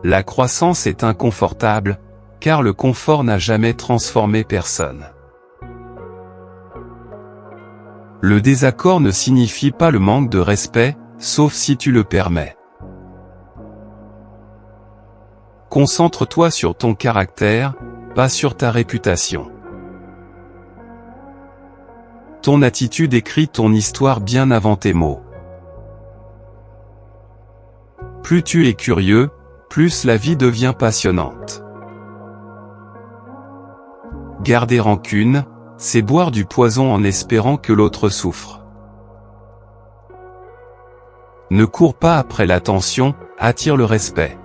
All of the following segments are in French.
La croissance est inconfortable, car le confort n'a jamais transformé personne. Le désaccord ne signifie pas le manque de respect, sauf si tu le permets. Concentre-toi sur ton caractère, pas sur ta réputation. Ton attitude écrit ton histoire bien avant tes mots. Plus tu es curieux, plus la vie devient passionnante. Garder rancune, c'est boire du poison en espérant que l'autre souffre. Ne cours pas après l'attention, attire le respect.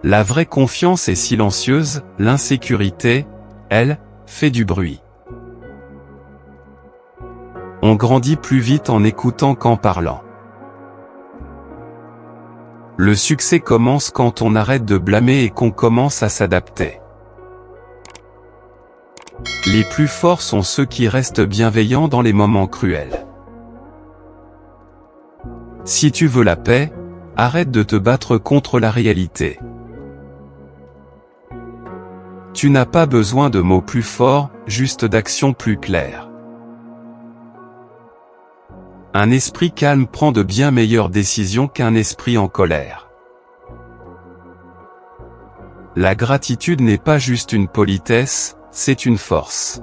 La vraie confiance est silencieuse, l'insécurité, elle, fait du bruit. On grandit plus vite en écoutant qu'en parlant. Le succès commence quand on arrête de blâmer et qu'on commence à s'adapter. Les plus forts sont ceux qui restent bienveillants dans les moments cruels. Si tu veux la paix, arrête de te battre contre la réalité. Tu n'as pas besoin de mots plus forts, juste d'actions plus claires. Un esprit calme prend de bien meilleures décisions qu'un esprit en colère. La gratitude n'est pas juste une politesse, c'est une force.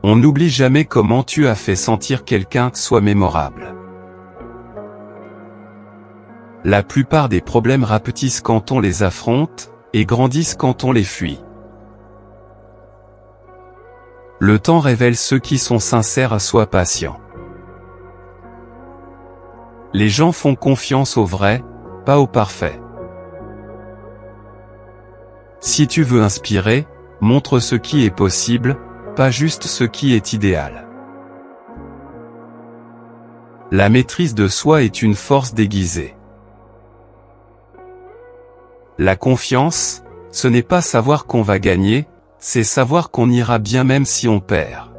On n'oublie jamais comment tu as fait sentir quelqu'un soit mémorable. La plupart des problèmes rapetissent quand on les affronte, et grandissent quand on les fuit. Le temps révèle ceux qui sont sincères, sois patient. Les gens font confiance au vrai, pas au parfait. Si tu veux inspirer, montre ce qui est possible, pas juste ce qui est idéal. La maîtrise de soi est une force déguisée. La confiance, ce n'est pas savoir qu'on va gagner, c'est savoir qu'on ira bien même si on perd.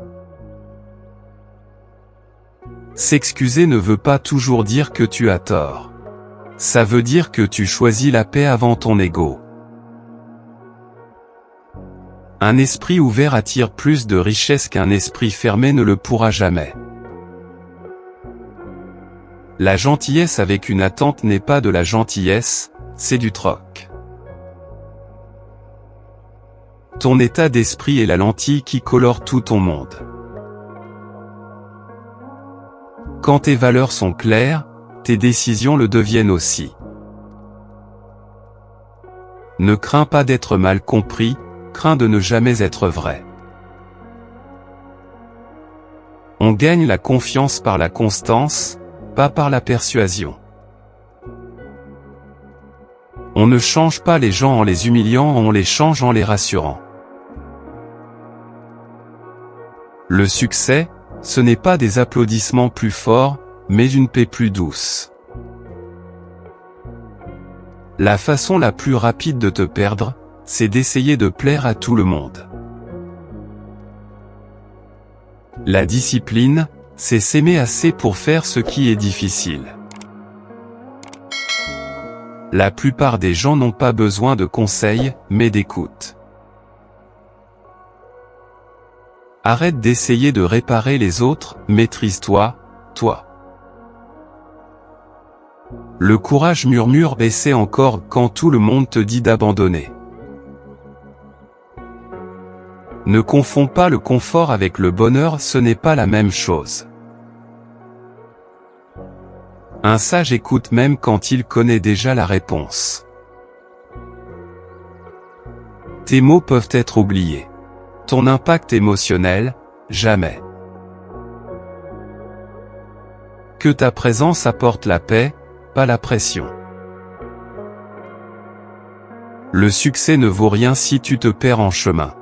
S'excuser ne veut pas toujours dire que tu as tort. Ça veut dire que tu choisis la paix avant ton ego. Un esprit ouvert attire plus de richesse qu'un esprit fermé ne le pourra jamais. La gentillesse avec une attente n'est pas de la gentillesse, c'est du troc. Ton état d'esprit est la lentille qui colore tout ton monde. Quand tes valeurs sont claires, tes décisions le deviennent aussi. Ne crains pas d'être mal compris, crains de ne jamais être vrai. On gagne la confiance par la constance, pas par la persuasion. On ne change pas les gens en les humiliant, on les change en les rassurant. Le succès, ce n'est pas des applaudissements plus forts, mais une paix plus douce. La façon la plus rapide de te perdre, c'est d'essayer de plaire à tout le monde. La discipline, c'est s'aimer assez pour faire ce qui est difficile. La plupart des gens n'ont pas besoin de conseils, mais d'écoute. Arrête d'essayer de réparer les autres, maîtrise-toi, toi. Le courage murmure essaie encore quand tout le monde te dit d'abandonner. Ne confonds pas le confort avec le bonheur, ce n'est pas la même chose. Un sage écoute même quand il connaît déjà la réponse. Tes mots peuvent être oubliés. Ton impact émotionnel, jamais. Que ta présence apporte la paix, pas la pression. Le succès ne vaut rien si tu te perds en chemin.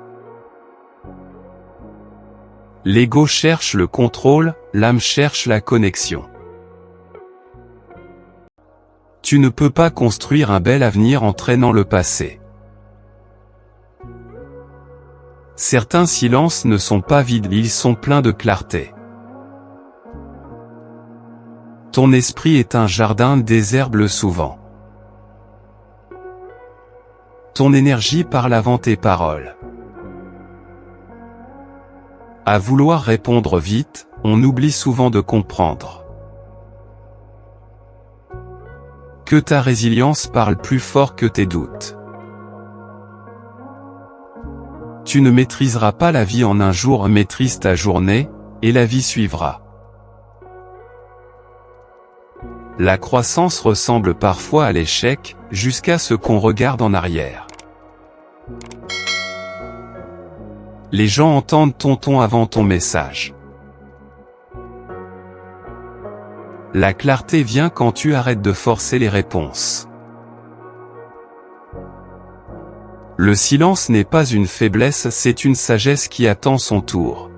L'ego cherche le contrôle, l'âme cherche la connexion. Tu ne peux pas construire un bel avenir en traînant le passé. Certains silences ne sont pas vides, ils sont pleins de clarté. Ton esprit est un jardin désherbe souvent. Ton énergie parle avant tes paroles. À vouloir répondre vite, on oublie souvent de comprendre. Que ta résilience parle plus fort que tes doutes. Tu ne maîtriseras pas la vie en un jour, maîtrise ta journée, et la vie suivra. La croissance ressemble parfois à l'échec, jusqu'à ce qu'on regarde en arrière. Les gens entendent ton ton avant ton message. La clarté vient quand tu arrêtes de forcer les réponses. Le silence n'est pas une faiblesse, c'est une sagesse qui attend son tour.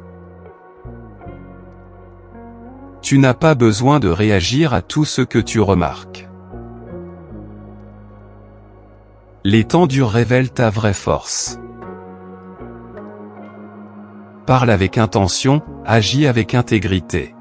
Tu n'as pas besoin de réagir à tout ce que tu remarques. Les temps durs révèlent ta vraie force. Parle avec intention, agis avec intégrité.